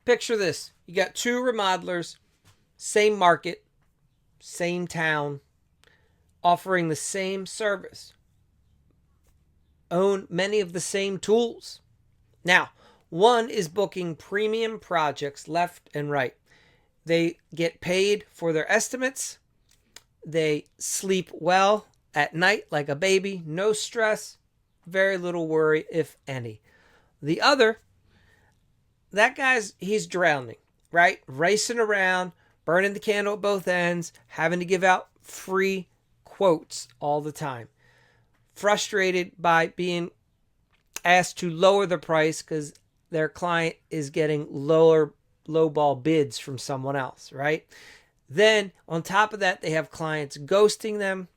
Picture this. You got two remodelers, same market, same town, offering the same service, own many of the same tools. Now, one is booking premium projects left and right. They get paid for their estimates. They sleep well at night like a baby. No stress, very little worry, if any. The other, that he's drowning, right? Racing around, burning the candle at both ends, having to give out free quotes all the time. Frustrated by being asked to lower the price because their client is getting lowball bids from someone else, right? Then on top of that, they have clients ghosting them.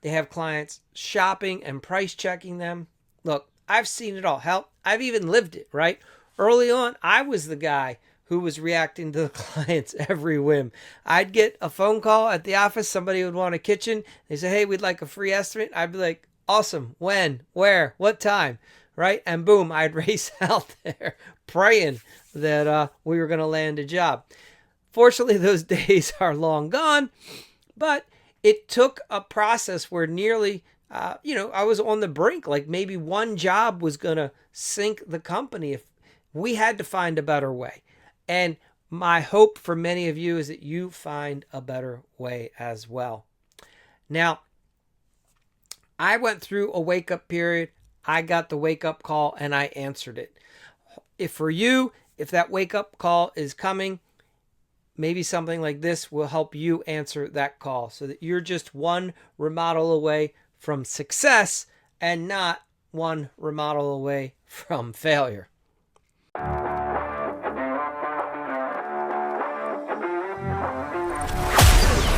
They have clients shopping and price checking them. Look, I've seen it all. Hell, I've even lived it, right? Early on, I was the guy who was reacting to the client's every whim. I'd get a phone call at the office. Somebody would want a kitchen. They say, hey, we'd like a free estimate. I'd be like, awesome. When? Where? What time? Right? And boom, I'd race out there praying that we were going to land a job. Fortunately, those days are long gone, but it took a process where nearly, I was on the brink. Like maybe one job was going to sink the company if we had to find a better way. And my hope for many of you is that you find a better way as well. Now, I went through a wake-up period. I got the wake-up call and I answered it. If that wake-up call is coming, maybe something like this will help you answer that call so that you're just one remodel away from success and not one remodel away from failure.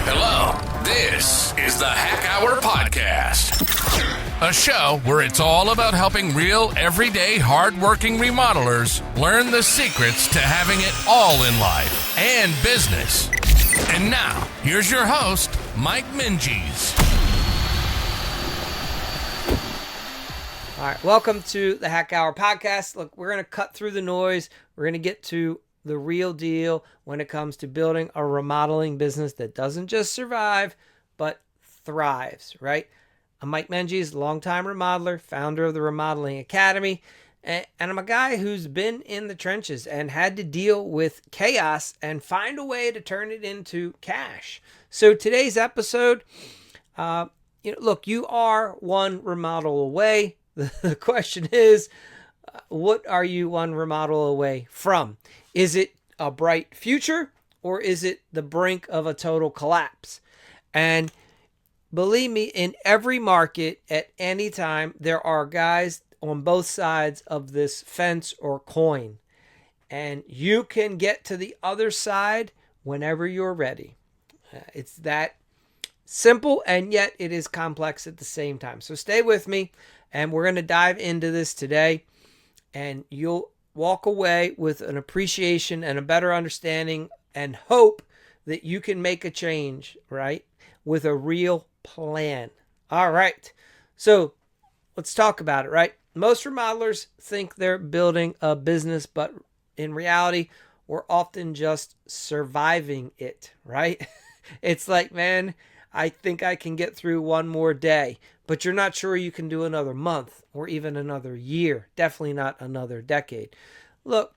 Hello, this is the HackHour Podcast, a show where it's all about helping real, everyday, hardworking remodelers learn the secrets to having it all in life and business. And now, here's your host, Mike Minges. All right, welcome to the HackHour Podcast. Look, we're going to cut through the noise. We're going to get to the real deal when it comes to building a remodeling business that doesn't just survive, but thrives, right? I'm Mike Minges, longtime remodeler, founder of the Remodeling Academy, and I'm a guy who's been in the trenches and had to deal with chaos and find a way to turn it into cash. So today's episode, look, you are one remodel away. The question is, what are you one remodel away from? Is it a bright future or is it the brink of a total collapse? And believe me, in every market at any time, there are guys on both sides of this fence or coin. And you can get to the other side whenever you're ready. It's that simple, and yet it is complex at the same time. So stay with me, and we're going to dive into this today. And you'll walk away with an appreciation and a better understanding and hope that you can make a change, right? With a real plan. All right. So let's talk about it, right? Most remodelers think they're building a business, but in reality, we're often just surviving it, right? It's like, man, I think I can get through one more day, but you're not sure you can do another month or even another year. Definitely not another decade. Look,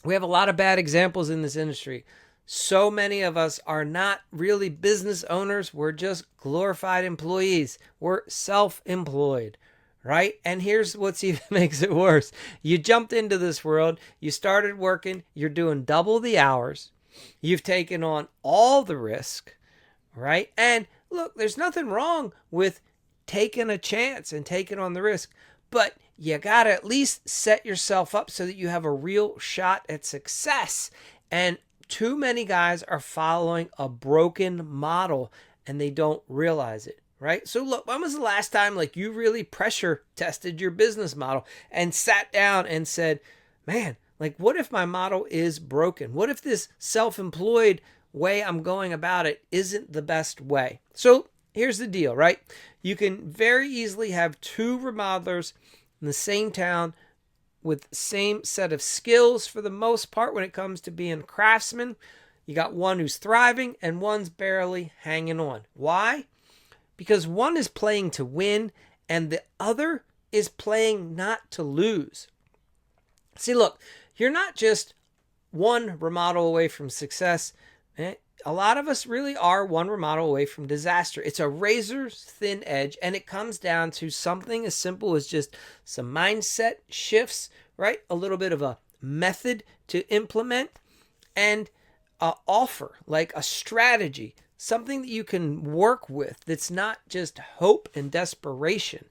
we have a lot of bad examples in this industry. So many of us are not really business owners. We're just glorified employees. We're self-employed, right? And here's what's even makes it worse. You jumped into this world. You started working. You're doing double the hours. You've taken on all the risk, right? And look, there's nothing wrong with taking a chance and taking on the risk, but you got to at least set yourself up so that you have a real shot at success. And too many guys are following a broken model and they don't realize it, right? So look, when was the last time you really pressure tested your business model and sat down and said, man, what if my model is broken? What if this self-employed way I'm going about it isn't the best way? So here's the deal, right? You can very easily have two remodelers in the same town with same set of skills for the most part when it comes to being craftsmen. You got one who's thriving and one's barely hanging on. Why? Because one is playing to win and the other is playing not to lose. See, look, you're not just one remodel away from success. A lot of us really are one remodel away from disaster. It's a razor's thin edge, and it comes down to something as simple as just some mindset shifts, right? A little bit of a method to implement, and an offer, like a strategy, something that you can work with that's not just hope and desperation,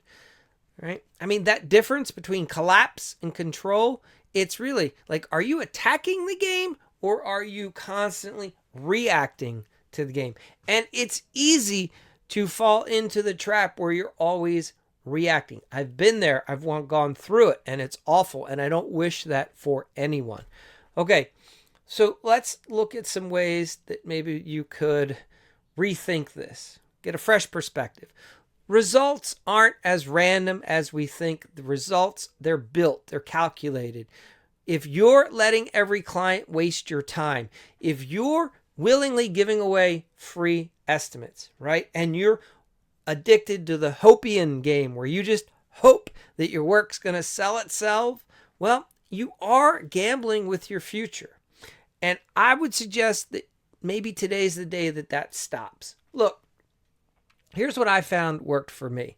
right? I mean, that difference between collapse and control, it's really like, are you attacking the game or are you constantly reacting to the game? And it's easy to fall into the trap where you're always reacting. I've been there. I've gone through it, and it's awful, and I don't wish that for anyone. Okay, so let's look at some ways that maybe you could rethink this, get a fresh perspective. Results aren't as random as we think. The results, they're built, they're calculated. If you're letting every client waste your time, if you're willingly giving away free estimates, right? And you're addicted to the Hopian game where you just hope that your work's going to sell itself, well, you are gambling with your future. And I would suggest that maybe today's the day that stops. Look, here's what I found worked for me.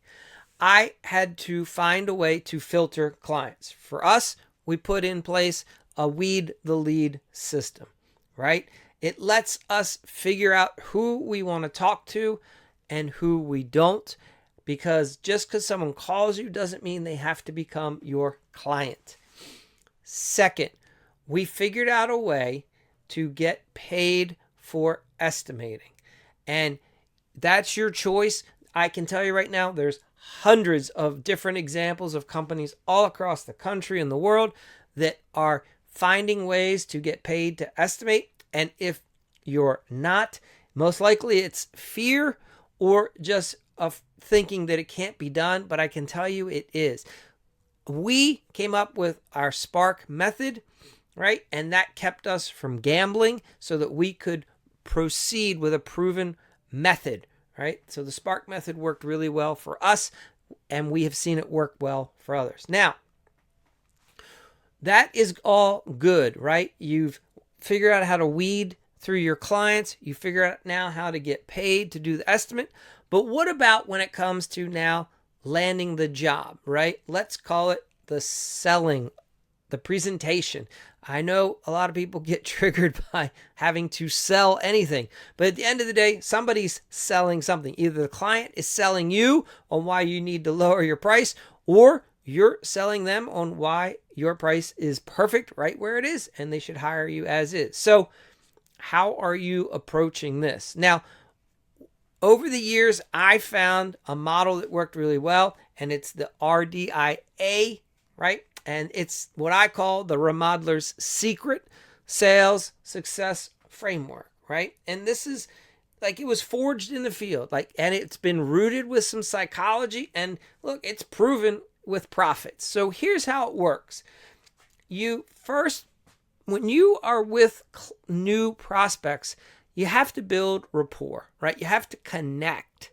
I had to find a way to filter clients. For us, we put in place a weed the lead system, right? It lets us figure out who we want to talk to and who we don't, because just because someone calls you doesn't mean they have to become your client. Second, we figured out a way to get paid for estimating. And that's your choice. I can tell you right now, there's hundreds of different examples of companies all across the country and the world that are finding ways to get paid to estimate. And if you're not, most likely it's fear or just of thinking that it can't be done. But I can tell you it is. We came up with our Spark method, right? And that kept us from gambling so that we could proceed with a proven method, right? So the Spark method worked really well for us, and we have seen it work well for others. Now, that is all good, right? You've figured out how to weed through your clients. You figure out now how to get paid to do the estimate. But what about when it comes to now landing the job, right? Let's call it the selling, the presentation. I know a lot of people get triggered by having to sell anything, but at the end of the day, somebody's selling something. Either the client is selling you on why you need to lower your price, or you're selling them on why your price is perfect right where it is and they should hire you as is. So how are you approaching this? Now, over the years, I found a model that worked really well, and it's the RDIA, right? And it's what I call the Remodeler's Secret Sales Success Framework, right? And this is like, it was forged in the field, and it's been rooted with some psychology, and look, it's proven with profits. So here's how it works. You first, when you are with new prospects, you have to build rapport, right? You have to connect,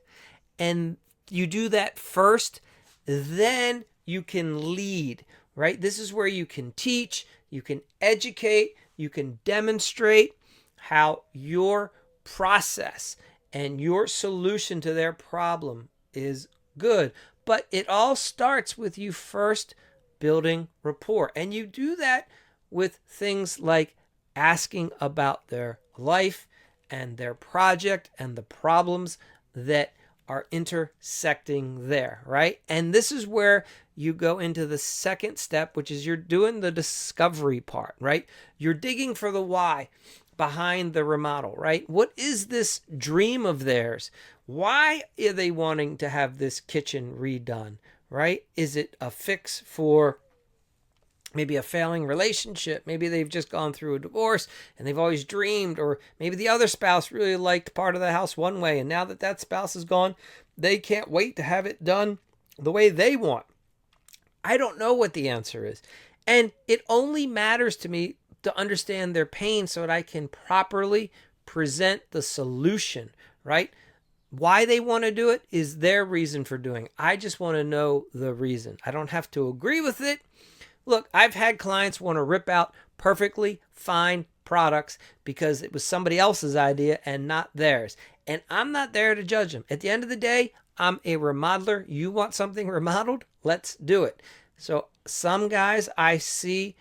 and you do that first, then you can lead, right? This is where you can teach, you can educate, you can demonstrate how your process and your solution to their problem is good. But it all starts with you first building rapport. And you do that with things like asking about their life and their project and the problems that are intersecting there, right? And this is where you go into the second step, which is you're doing the discovery part, right? You're digging for the why behind the remodel, right? What is this dream of theirs? Why are they wanting to have this kitchen redone, right? Is it a fix for maybe a failing relationship? Maybe they've just gone through a divorce and they've always dreamed, or maybe the other spouse really liked part of the house one way, and now that that spouse is gone, they can't wait to have it done the way they want. I don't know what the answer is. And it only matters to me to understand their pain so that I can properly present the solution, right? Why they want to do it is their reason for doing it. I just want to know the reason. I don't have to agree with it. Look, I've had clients want to rip out perfectly fine products because it was somebody else's idea and not theirs. And I'm not there to judge them. At the end of the day, I'm a remodeler. You want something remodeled? Let's do it. So some guys I see,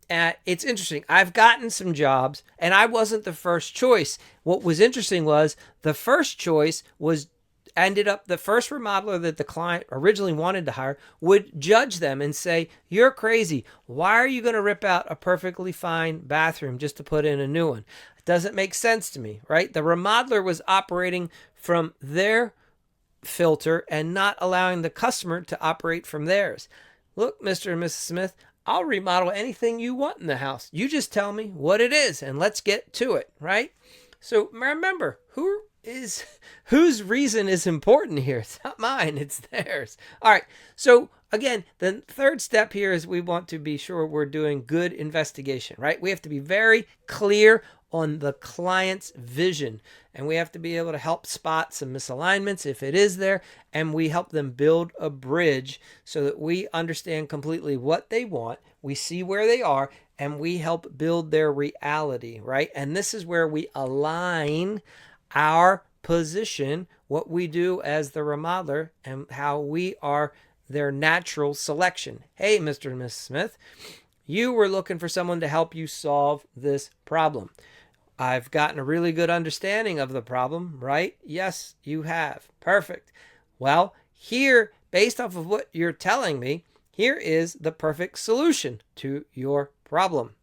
it's interesting. I've gotten some jobs and I wasn't the first choice. What was interesting was the first choice ended up the first remodeler that the client originally wanted to hire would judge them and say, "You're crazy. Why are you going to rip out a perfectly fine bathroom just to put in a new one? It doesn't make sense to me," right? The remodeler was operating from their filter and not allowing the customer to operate from theirs. "Look, Mr. and Mrs. Smith, I'll remodel anything you want in the house. You just tell me what it is and let's get to it," right? So remember, whose reason is important here? It's not mine, it's theirs. All right. So again, the third step here is we want to be sure we're doing good investigation, right? We have to be very clear on the client's vision, and we have to be able to help spot some misalignments if it is there, and we help them build a bridge so that we understand completely what they want, we see where they are, and we help build their reality, right? And this is where we align our position, what we do as the remodeler, and how we are their natural selection. Hey, Mr. and Mrs. Smith, you were looking for someone to help you solve this problem. I've gotten a really good understanding of the problem, right? Yes, you have. Perfect. Well, here, based off of what you're telling me, here is the perfect solution to your problem.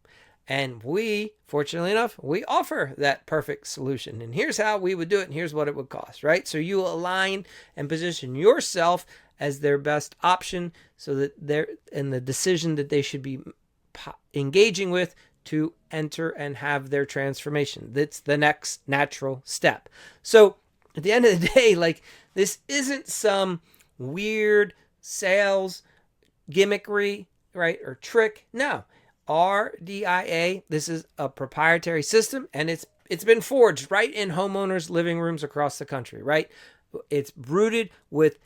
And we, fortunately enough, we offer that perfect solution. And here's how we would do it, and here's what it would cost, right? So you align and position yourself as their best option so that they're in the decision that they should be engaging with to enter and have their transformation. That's the next natural step. So at the end of the day, like, this isn't some weird sales gimmickry, right, or trick. No. RDIA, this is a proprietary system, and it's been forged right in homeowners' living rooms across the country, right? It's rooted with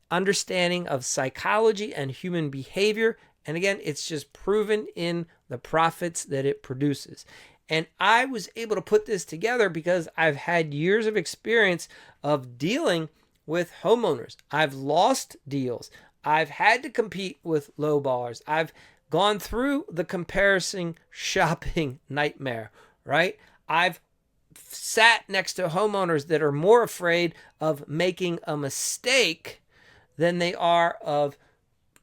understanding of psychology and human behavior. And again, it's just proven in the profits that it produces. And I was able to put this together because I've had years of experience of dealing with homeowners. I've lost deals. I've had to compete with lowballers. I've gone through the comparison shopping nightmare, right? I've sat next to homeowners that are more afraid of making a mistake than they are of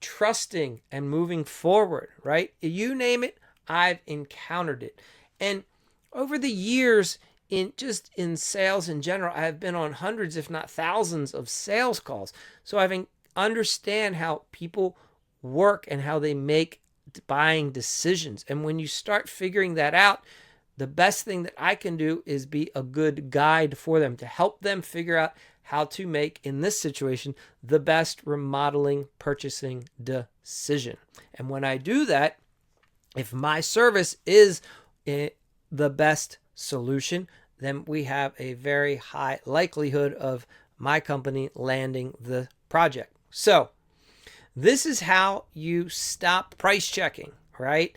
trusting and moving forward, right? You name it, I've encountered it. And over the years, in sales in general, I've been on hundreds, if not thousands, of sales calls. So I understand how people work and how they make buying decisions. And when you start figuring that out, the best thing that I can do is be a good guide for them to help them figure out how to make, in this situation, the best remodeling purchasing decision. And when I do that, if my service is the best solution, then we have a very high likelihood of my company landing the project. So this is how you stop price checking, right?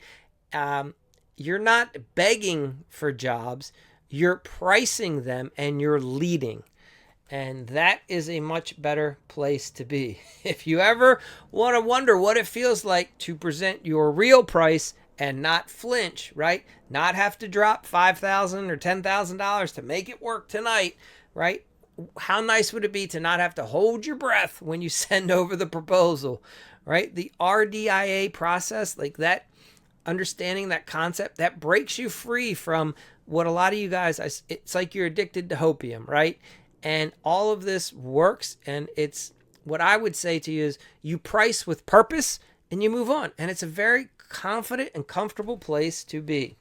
You're not begging for jobs, you're pricing them and you're leading. And that is a much better place to be. If you ever want to wonder what it feels like to present your real price and not flinch, right? Not have to drop $5,000 or $10,000 to make it work tonight, right? How nice would it be to not have to hold your breath when you send over the proposal, right? The RDIA process, like that, understanding that concept, that breaks you free from what a lot of you guys, it's like you're addicted to hopium, right? And all of this works, and it's what I would say to you is you price with purpose and you move on. And it's a very confident and comfortable place to be.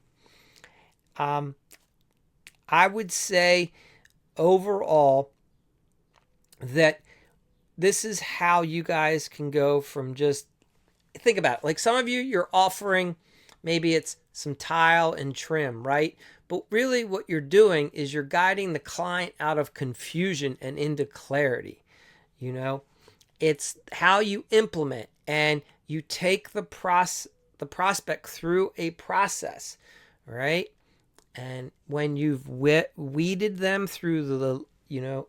I would say overall that this is how you guys can go from just think about it. Like some of you, you're offering, maybe it's some tile and trim, right? But really what you're doing is you're guiding the client out of confusion and into clarity. It's how you implement, and you take the prospect through a process, right? And when you've weeded them through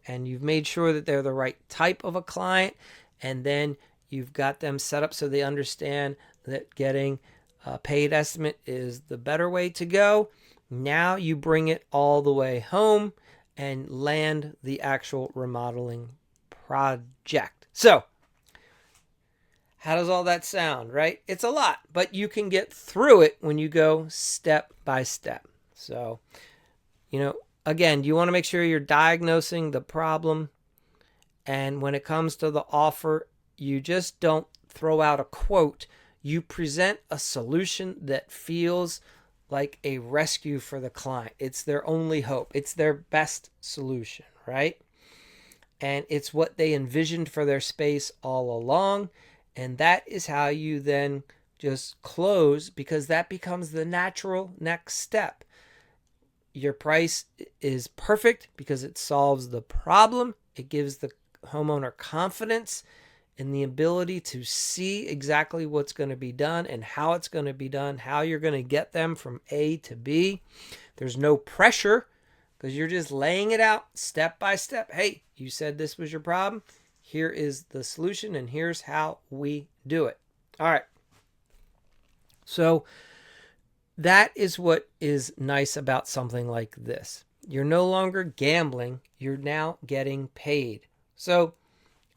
and you've made sure that they're the right type of a client, and then you've got them set up so they understand that getting a paid estimate is the better way to go. Now you bring it all the way home and land the actual remodeling project. So, how does all that sound, right? It's a lot, but you can get through it when you go step by step. So, again, you want to make sure you're diagnosing the problem. And when it comes to the offer, you just don't throw out a quote. You present a solution that feels like a rescue for the client. It's their only hope. It's their best solution, right? And it's what they envisioned for their space all along. And that is how you then just close, because that becomes the natural next step. Your price is perfect because it solves the problem. It gives the homeowner confidence and the ability to see exactly what's going to be done and how it's going to be done, how you're going to get them from A to B. There's no pressure because you're just laying it out step by step. Hey, you said this was your problem. Here is the solution, and here's how we do it. All right. So that is what is nice about something like this. You're no longer gambling. You're now getting paid. So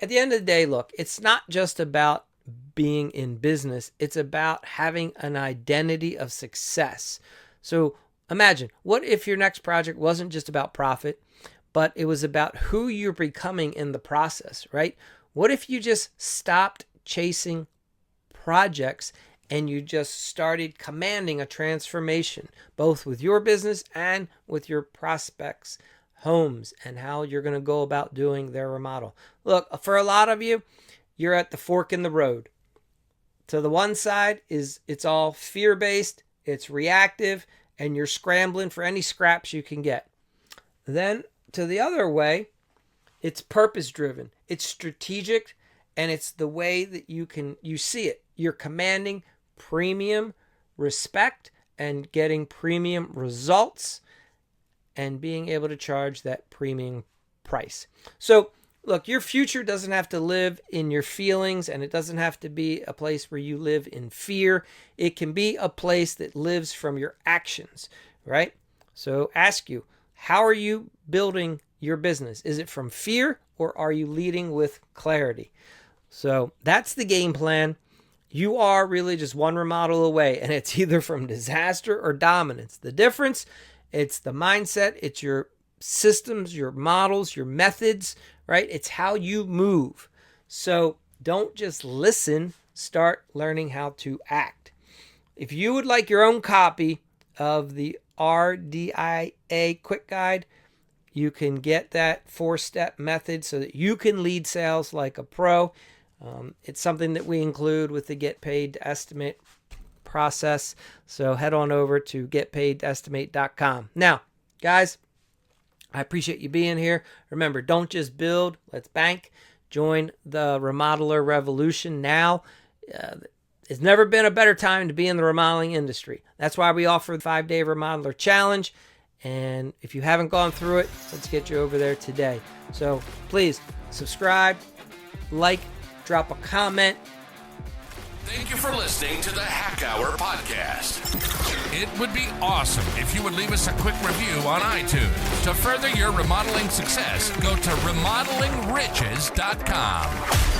at the end of the day, look, it's not just about being in business. It's about having an identity of success. So imagine, what if your next project wasn't just about profit, but it was about who you're becoming in the process, right? What if you just stopped chasing projects and you just started commanding a transformation, both with your business and with your prospects' homes, and how you're going to go about doing their remodel? Look, for a lot of you, you're at the fork in the road. To the one side is it's all fear-based, it's reactive, and you're scrambling for any scraps you can get. Then to the other way, it's purpose-driven, it's strategic, and it's the way that you see it. You're commanding premium respect and getting premium results and being able to charge that premium price. So look, your future doesn't have to live in your feelings, and it doesn't have to be a place where you live in fear. It can be a place that lives from your actions, right? So ask you, how are you building your business? Is it from fear, or are you leading with clarity? So that's the game plan. You are really just one remodel away, and it's either from disaster or dominance. The difference, it's the mindset, it's your systems, your models, your methods, right? It's how you move. So don't just listen, start learning how to act. If you would like your own copy of the RDIA Quick Guide, you can get that 4-step method so that you can lead sales like a pro. It's something that we include with the Get Paid to Estimate process. So head on over to getpaidtoestimate.com. Now, guys, I appreciate you being here. Remember, don't just build, let's bank. Join the remodeler revolution now. It's never been a better time to be in the remodeling industry. That's why we offer the 5-day remodeler challenge. And if you haven't gone through it, let's get you over there today. So please subscribe, like, drop a comment. Thank you for listening to the HackHour podcast. It would be awesome if you would leave us a quick review on iTunes. To further your remodeling success, go to remodelingriches.com.